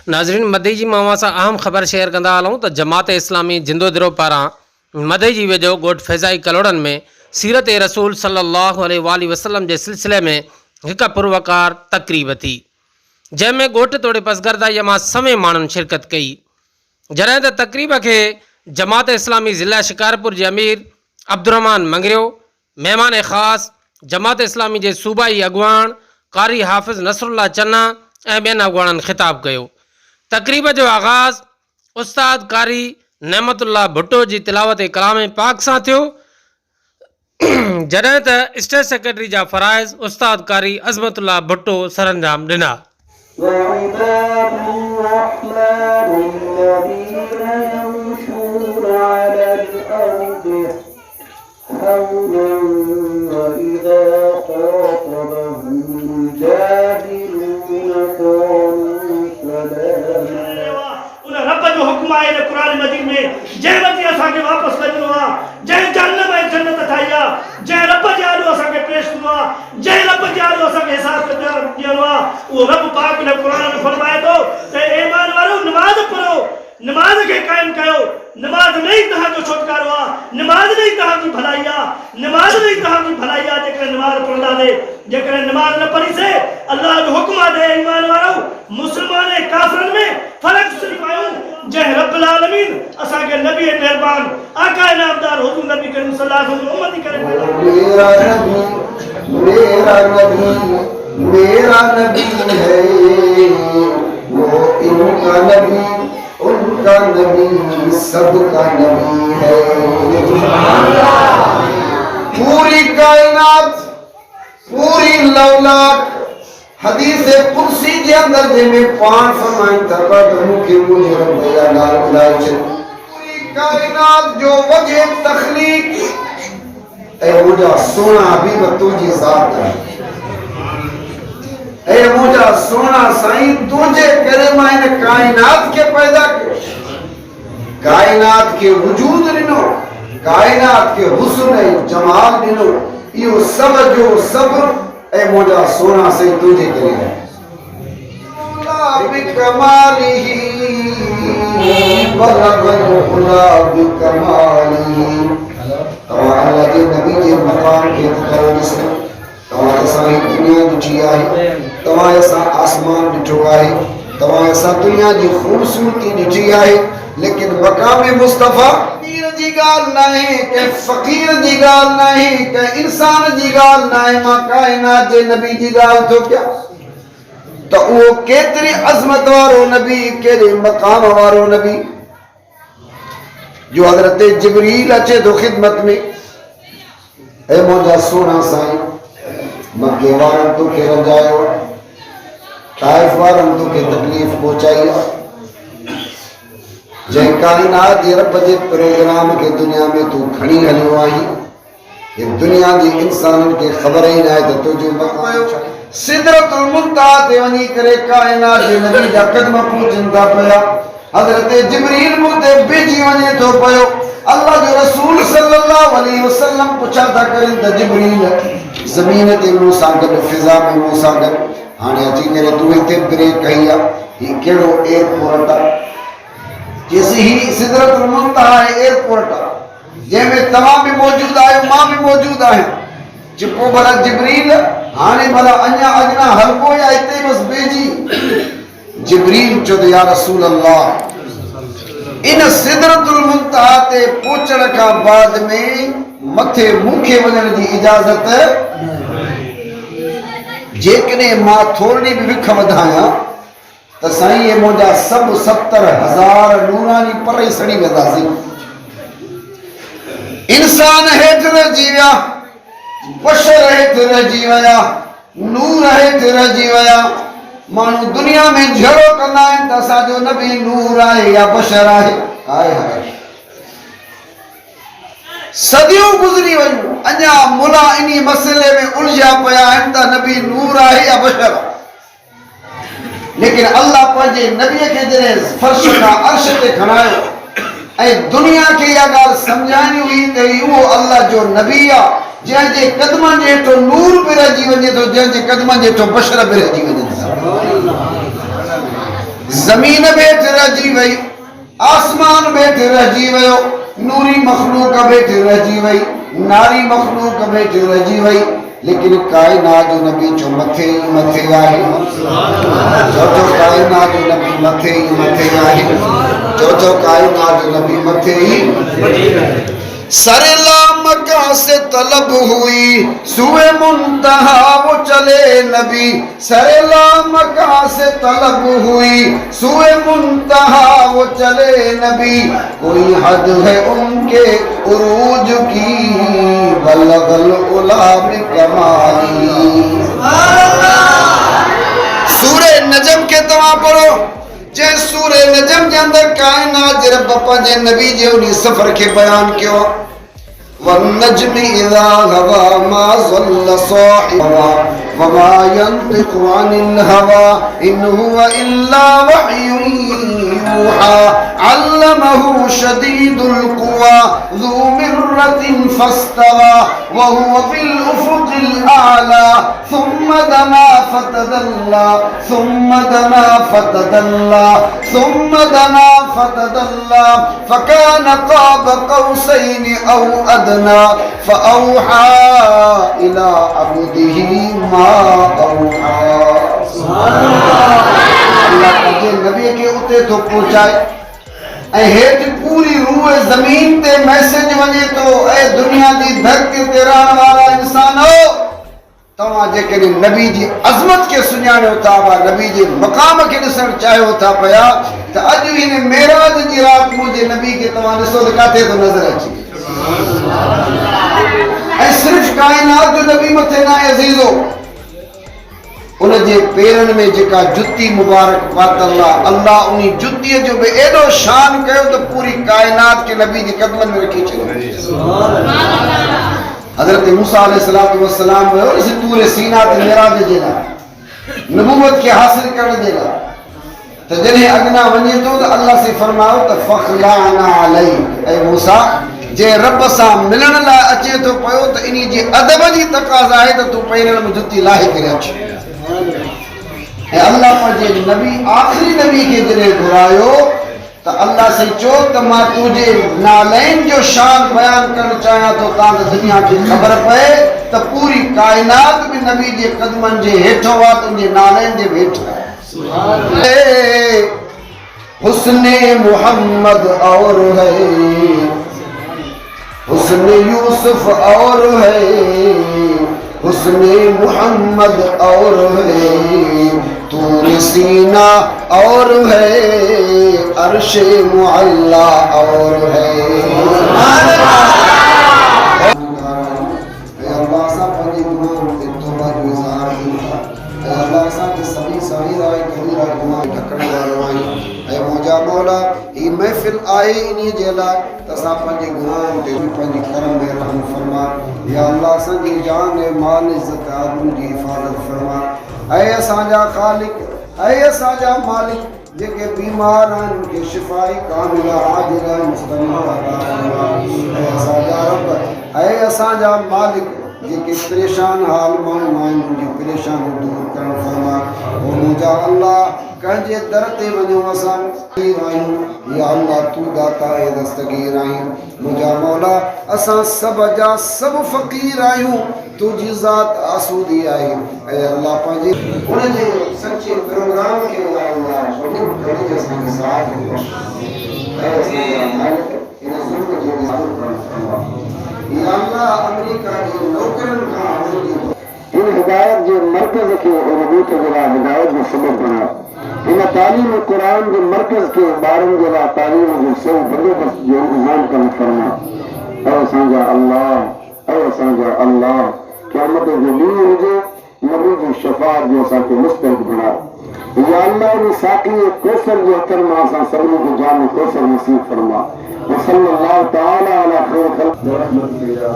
नाज़रीन, मदई जी मां सां अहम ख़बर शेयर कंदा हलूं त जमात इस्लामी जिंदोदिरो पारां मदई जी वेझो ॻोठ फैज़ाई कलोड़नि में सीरत रसूल सल्लल्लाहु अलैहि वसल्लम जे सिलसिले में हिकु पुरवकार तक़रीब थी, जंहिंमें ॻोठ तोड़े पसगरदाईअ मां सवें माण्हुनि शिरकत कई। जॾहिं त तक़रीब खे जमात इस्लामी ज़िला शिकारपुर जे अमीर अब्दुर्रहमान मंगरियो, महिमान ख़ास जमात इस्लामी जे सूबाई अॻुवाण कारी हाफ़िज़ नसरुल्लाह चन्ना ऐं ॿियनि अॻुवाणनि ख़िताब कयो। तक़रीब जो आगाज़ उस्ताद कारी नेमतुल्लाह भुट्टो जी तिलावत कलाम पाक सां थियो, जॾहिं त स्टेट सेक्रेटरी जा फ़राइज़ उस्ताद कारी अज़मतुल्लाह भुट्टो सरअंजाम ॾिना। रब जो हुक्म आहे कुरान मजीद में, जंहिं वक़्तु असांखे वापसि कढणो आहे, जंहिं जहन्नम ऐं जन्नत ठाही आहे, जंहिं रब जे आॾो असांखे पेश करिणो आहे, जंहिं रब जे आॾो असांखे हिसाब ॾियणो आहे, उहो रब पाक ने कुरान में फरमाए थो त ईमान वारो नमाज़ पढ़ो, नमाज़ खे क़ाइम कयो। नमाज़ में ही तव्हांजो छुटकारो आहे, नमाज़ में ही तव्हांजी भलाई आहे, नमाज़ में ही तव्हांजी भलाई आहे। जेकॾहिं नमाज़ पढ़ंदासीं, जेकॾहिं नमाज़ न पढ़ीसीं, अल्लाह जो हुक्म आहे ईमान वारो मुस्लमान ऐं काफ़िरनि में फ़र्क़ु सिर्फ़ु आहियूं। जंहिं रब्बुल आलमीन असांखे नबी मेहरबान आका इनामदार हुज़ूर नबी करीम सल्लल्लाहु अलैहि वसल्लम उम्मती करे मेरा नबी है, वो इनका नबी, उनका नबी, सबका नबी है। पूरी कायनात, पूरी लौलाक हदीस कुर्सी के अंदर में 5 फरमाइन तकत मुखे मुझे रब या गाल बुलाए चल। पूरी कायनात जो वजह तखलीक ए मुझा सोना भी तुझी ज़ात है, ए मुझा सोना साईं तुझे करे मायने कायनात के पैदा किया, कायनात के वजूद ॾिनो, कायनात के हुस्न ऐं जमाल ॾिनो। इहो सब जो सब ए मुझा सोना साईं तुझे करे है। बिकमालिही बलगल उला बिकमालिही। तव्हां अल्लाह जे नबी जे मकाम खे करो ॾिसो। तव्हां असांजी दुनिया ॾिठी आहे, तव्हां असां आसमान ॾिठो आहे, तव्हां असां दुनिया जी ख़ूबसूरती ॾिठी आहे, लेकिन मक़ाम मुस्तफ़ा पीर जी ॻाल्हि न आहे, कंहिं फ़क़ीर जी ॻाल्हि न आहे, कंहिं इंसान जी ॻाल्हि न आहे। मां काइनात जे नबी जी ॻाल्हि थो कयां त उहो केतिरी अज़मत वारो नबी, कहिड़े मक़ाम वारो नबी जो हज़रत जिब्रील अचे थो ख़िदमत में। ए मुंहिंजा सोना साईं, मके वारनि तोखे रजायो, ताइफ वारनि तोखे तकलीफ़ पहुचाई आहे। जंहिं काइनात जे रब जे प्रोग्राम खे दुनिया में तूं खणी हलियो आहीं, ये दुनिया जे इंसाननि खे ख़बर ई न आहे त तुंहिंजो मक़ाम सिदरतुल मुंतहा ते वञी करे काइनात जे नबी जा क़दम पूजनि था पिया। हज़रत जिब्रील मुंह ते बिहजी वञे थो पियो। अल्लाह जो रसूल सल्लल्लाहु अलैहि वसल्लम पुछा था करनि त जिब्रील ज़मीन ते मूं सां गॾु, फिज़ा में मूं सां गॾु, हाणे अची करे तूं हिते ब्रेक कई आहे, हीउ कहिड़ो एयरपोर्ट आहे? चएसि ही सिदरतुल मुंतहा एयरपोर्ट आहे, जंहिंमें तव्हां बि मौजूद आहियो, मां बि मौजूद आहियां। चिपो भला जिब्रील, हाणे भला अञा अॻियां हलबो या हिते बसि बेजी? जिब्रील चयो त या रसूल अल्लाह, इन सिदरतुल मुंतहा ते पहुचण खां बाद में मथे मूंखे वञण जी इजाज़त, जेकॾहिं मां थोरी बि विख वधायां त साईं ये मुंहिंजा सभु 70,000 नूरानी पर ई सड़ी वेंदासीं। इंसान हेठि रहिजी विया, बशर हेठि रहिजी विया, नूर हेठि रहिजी विया। माण्हू दुनिया में जहिड़ो कंदा आहिनि त असांजो नबी नूर आहे या बशर आहे। हाय हाय, सदियूं गुज़री वयूं, अञा मुला इन्ही मसइले में उलझिया पिया आहिनि त नबी नूर आहे या बशर आहे। लेकिन अल्लाह पंहिंजे नबीअ खे जॾहिं फर्श खां अर्श ते खणायो ऐं दुनिया खे इहा ॻाल्हि सम्झाइणी हुई त उहो अल्लाह जो नबी आहे, जंहिंजे कदमनि जे हेठो नूर बि रहिजी वञे थो, जंहिंजे कदमनि जे हेठो बशर बि रहिजी वञे थो। زمین بیٹھ رجی وئی آسمان بیٹھ رجی ویو نوری مخلوق بیٹھ رجی وئی ناری مخلوق بیٹھ رجی وئی لیکن کائنات جو نبی جو متھے ہی متھے آہی جو کائنات جو نبی متھے ہی متھے آہی جو کائنات جو نبی متھے ہی سر لامکہ سے طلب ہوئی سوئے منتہا وہ چلے نبی سر لامکہ سے طلب ہوئی سوئے منتہا وہ چلے نبی کوئی حد ہے ان کے عروج کی بلغ العلا بکمالی سورہ نجم کے تمام پڑھو جے سورہ نجم کے اندر کائنات جے رب پنجے نبی جے انہی سفر کے بیان کیوں والنجم اذا غوا ما ظل صاحبا وما ينطق عن الهوى ان هو الا وحي يوحى علمه شديد القوى ذو مرة فاستوى وهو بالافق الاعلى ثم دنا فتدلى ثم دنا فتدلى ثم دنا فتدلى فكان قاب قوسين او ادنى فاوحى الى عبده ما اوحى اللہ پاکے نبی کے اتے تو پہنچائے اے ہیٹ پوری روح زمین تے میسج ونے تو اے دنیا دی دھرتی تے رہن والا انسان ہو تمہاں جے کہ نبی جی عظمت کے سنیانے ہوتا با نبی جی مقام کے نسر چاہے ہوتا پیا تو اج ہی نے معراج جی رات مجھے نبی کے تمہاں نسو دکھاتے تو نظر اچھی اے صرف کائنات جو نبی متھے نہ عزیزو انہیں جے پیرن میں جکا جتی مبارک بات اللہ انہی جتی جو بے ایڈو شان کہو تو پوری کائنات کے نبی جی قدمن میں رکھی چلو حضرت موسیٰ علیہ السلام ہوئے اور اسی طور سینہ تے معراج دینا نبوت کے حاصل کرنے دینا تو جنہیں اگنا ونی تو اللہ سے فرماؤ تو فخلعنا علی اے موسیٰ جے رب سا ملن لا اچے تو پہو تو انہی جے ادب جی تقاضا ہے تو پیرن میں جتی لاہی کرے اچھے اے اللہ پر جے نبی آخری نبی کے جنہیں گھرائیو تو اللہ سے چوک ما تجھے نالین جو شان بیان کرنا چاہیا تو تاں دنیا کی خبر پہ تو پوری کائنات بھی نبی جے قدمن جے ہیٹھو وا تو جے نالین جے بیٹھا ہے حسن محمد اور ہے حسن یوسف اور ہے حسن محمد اور ہے طور سینہ اور ہے عرش معلا اور ہے اے اللہ سا پنی گناہ تے توبہ جو اظہار ہے اے اللہ سا کے سبھی صغیرہ کبیرہ گناہ ڈھکن والوائی اے موجا مولا ای محفل آئے انہی جیلا تسا پنجی گناہ تے پنجی کرم میں رحم فرما یا اللہ سنجی جان مال عزت آدم کی حفاظت فرما اے سانجا خالق اے سانجا مالک جے کے بیمار ہیں ان کے شفائی کاملہ عاجلہ مستمرہ اے سانجا رب اے سانجا مالک جے کے پریشان حال مائن ان کی پریشان دور کرن فرما او مجا اللہ کنجے درتے ونیو آسان آئیں یا اللہ تو داتا ہے دستگیر آئیں مجا مولا اسان سب جا سب فقیر آئیں تو جی ذات آسودی آئیں اے اللہ پانجے انہیں جے سچے پروگرام کے اللہ شکر کرنے جیسا کے ساتھ اے اللہ مالک انہیں ظلم جو معلوم کرنے فرما یا اللہ امریکہ جو نوکرن کا عمل ان ہدایت جو مرکز کے علموت جلا ہدایت جو سبب بنا ان تعلیم قرآن جو مرکز کے بارن جلا تعلیم جو سو بندوبست جو انتظام کرنا فرما اے سانجا اللہ قیامت جو لیے ہوجے نبی جو شفاعت جو سا کے مستحق بنا یا اللہ نے ساقی کوثر جو کرما سا سبنی کو جان کوثر نصیب فرما وصلی اللہ تعالی علی خیر خلق برحمتک یا